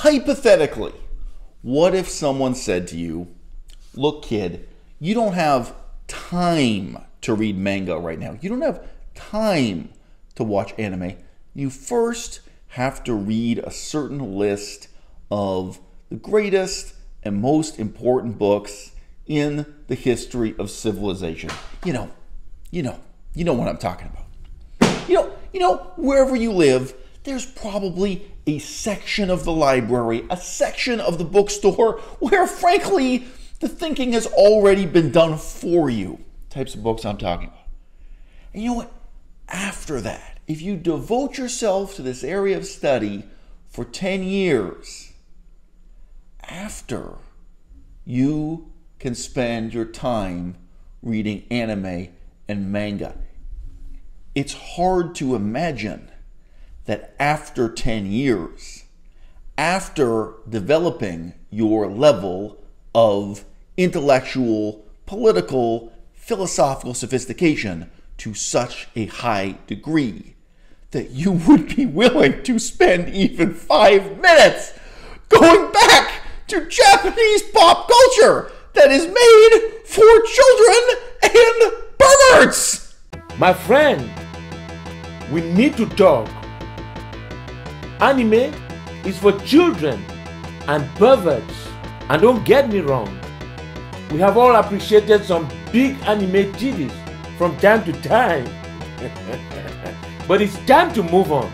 hypothetically, what if someone said to you, look, kid, you don't have time to read manga right now. You don't have time to watch anime. You first have to read a certain list of the greatest and most important books in the history of civilization. You know what I'm talking about. Wherever you live, there's probably a section of the library, a section of the bookstore where, frankly, the thinking has already been done for you. Types of books I'm talking about. And you know what? After that, if you devote yourself to this area of study for 10 years, after you can spend your time reading anime and manga, it's hard to imagine that after 10 years, after developing your level of intellectual, political, philosophical sophistication to such a high degree, that you would be willing to spend even 5 minutes going back to Japanese pop culture that is made for children and perverts. My friend, we need to talk. Anime is for children and perverts. And don't get me wrong, we have all appreciated some big anime TVs from time to time. But it's time to move on.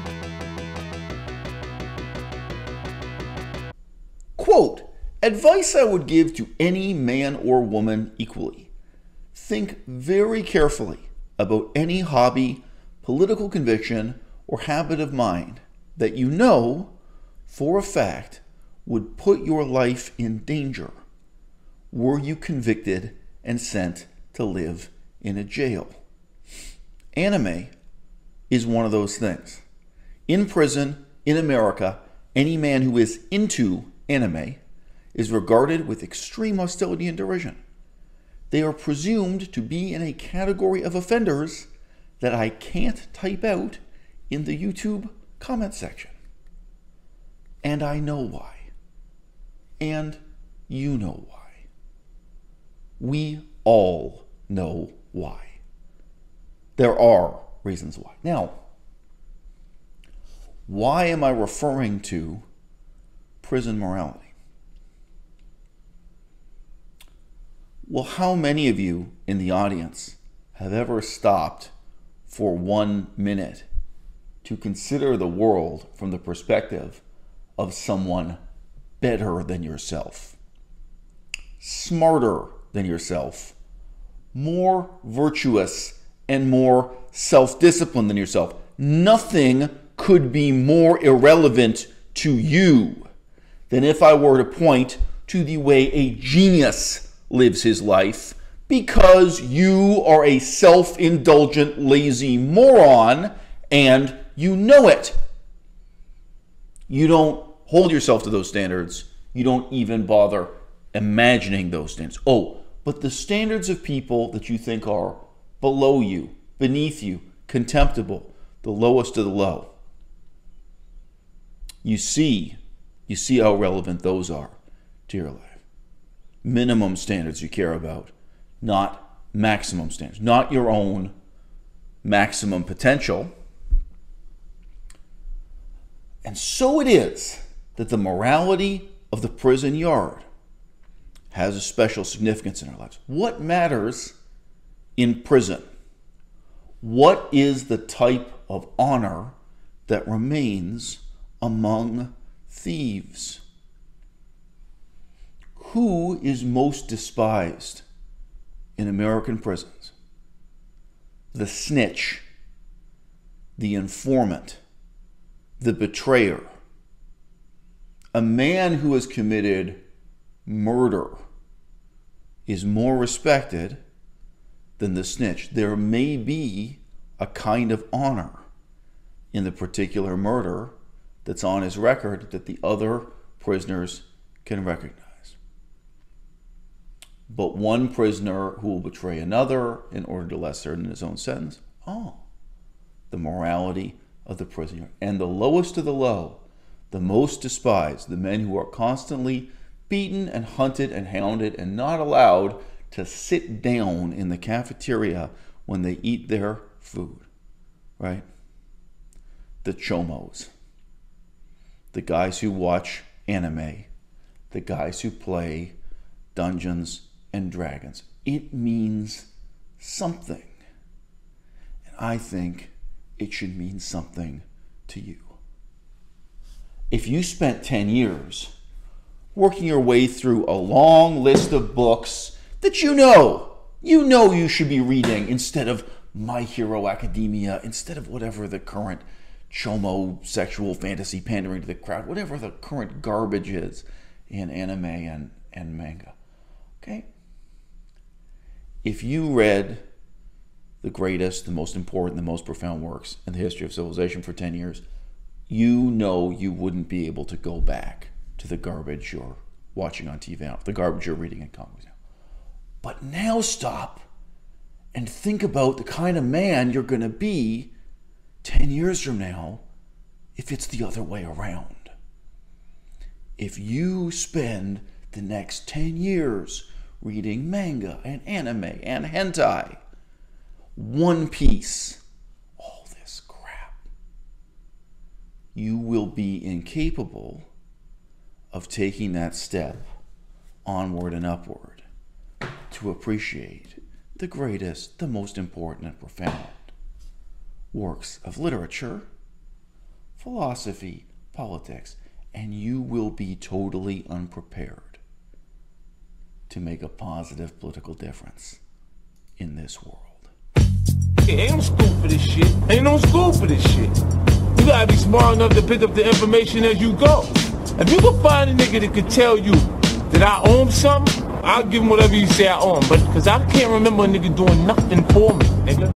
Quote, advice I would give to any man or woman equally. Think very carefully about any hobby, political conviction, or habit of mind that you know for a fact would put your life in danger were you convicted and sent to live in a jail. Anime is one of those things. In prison, in America, any man who is into anime is regarded with extreme hostility and derision. They are presumed to be in a category of offenders that I can't type out in the YouTube comment section. And I know why. And you know why. We all know why. There are reasons why. Now, why am I referring to prison morality? Well, how many of you in the audience have ever stopped for 1 minute to consider the world from the perspective of someone better than yourself, smarter than yourself, more virtuous and more self-disciplined than yourself? Nothing could be more irrelevant to you than if I were to point to the way a genius lives his life, because you are a self-indulgent, lazy moron and you know it. You don't hold yourself to those standards. You don't even bother imagining those standards. Oh, but the standards of people that you think are below you, beneath you, contemptible, the lowest of the low. You see how relevant those are to your life. Minimum standards you care about, not maximum standards, not your own maximum potential. And so it is that the morality of the prison yard has a special significance in our lives. What matters in prison? What is the type of honor that remains among thieves? Who is most despised in American prisons? The snitch, the informant, the betrayer. A man who has committed murder is more respected than the snitch. There may be a kind of honor in the particular murder that's on his record that the other prisoners can recognize. But one prisoner who will betray another in order to lessen his own sentence, the morality of the prisoner. And the lowest of the low, the most despised, the men who are constantly beaten and hunted and hounded and not allowed to sit down in the cafeteria when they eat their food, right? The chomos, the guys who watch anime, the guys who play Dungeons and Dragons. It means something. And I think it should mean something to you. If you spent 10 years working your way through a long list of books that you know you should be reading instead of My Hero Academia, instead of whatever the current chomo sexual fantasy pandering to the crowd, whatever the current garbage is in anime and manga. Okay? If you read the greatest, the most important, the most profound works in the history of civilization for 10 years, you know you wouldn't be able to go back to the garbage you're watching on TV now, the garbage you're reading in comics now. But now stop and think about the kind of man you're going to be 10 years from now if it's the other way around. If you spend the next 10 years reading manga and anime and hentai, One Piece, all this crap, you will be incapable of taking that step onward and upward to appreciate the greatest, the most important and profound works of literature, philosophy, politics, and you will be totally unprepared to make a positive political difference in this world. Ain't no school for this shit. Ain't no school for this shit. You gotta be smart enough to pick up the information as you go. If you can find a nigga that can tell you that I own something, I'll give him whatever you say I own. But because I can't remember a nigga doing nothing for me, nigga.